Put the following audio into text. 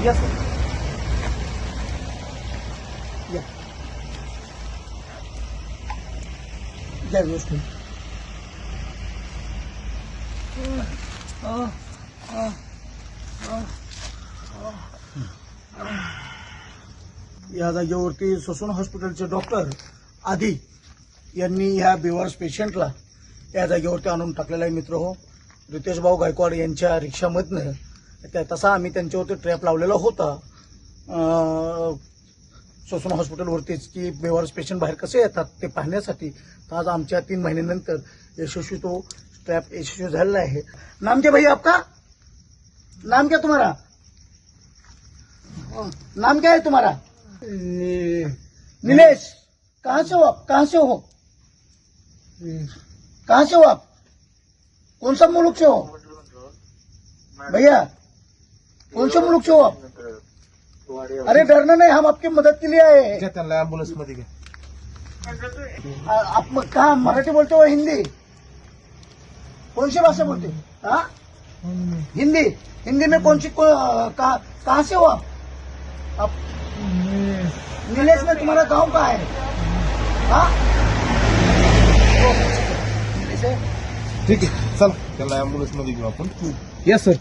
Yes sir या व्यवस्थित या जागेवरती ससून हॉस्पिटलचे डॉक्टर आदी यांनी ह्या बेवारस पेशंटला या जागेवरती आणून टाकलेला आहे. मित्र हो, रितेश भाऊ गायकवाड यांच्या रिक्षामधनं तसा आम्ही त्यांच्यावरती ट्रॅप लावलेला होता ससून हॉस्पिटलवरतीच की बेवारस पेशंट बाहेर कसे येतात ते पाहण्यासाठी. तर आज आमच्या 3 महिन्यानंतर यशस्वी तो ट्रॅप यशस्वी झालेला आहे. नाम क्या भैया आपका? नाम क्या तुम्हारा? नाम क्या है तुम्हारा? नीलेश. कहाँ से हो आप? कहाँ से हो? कहाँ से हो आप? कौन सा मुल्क से हो भैया? कौन से मुल्क से हो आप? अरे डरना नहीं, हम आपकी मदद के लिए आए हैं. एम्बुलन्स मध्ये घ्या. आप कहाँ मराठी बोलते हो हिंदी? कौन सी भाषा बोलते हो? हाँ हिंदी. हिंदी में कौन सी कहाँ से हो आप? नीलेश में तुम्हारा गांव कहाँ है? हाँ ठीक आहे, चला त्याला एम्बुलन्स मध्ये घेऊ आपण. Yes sir.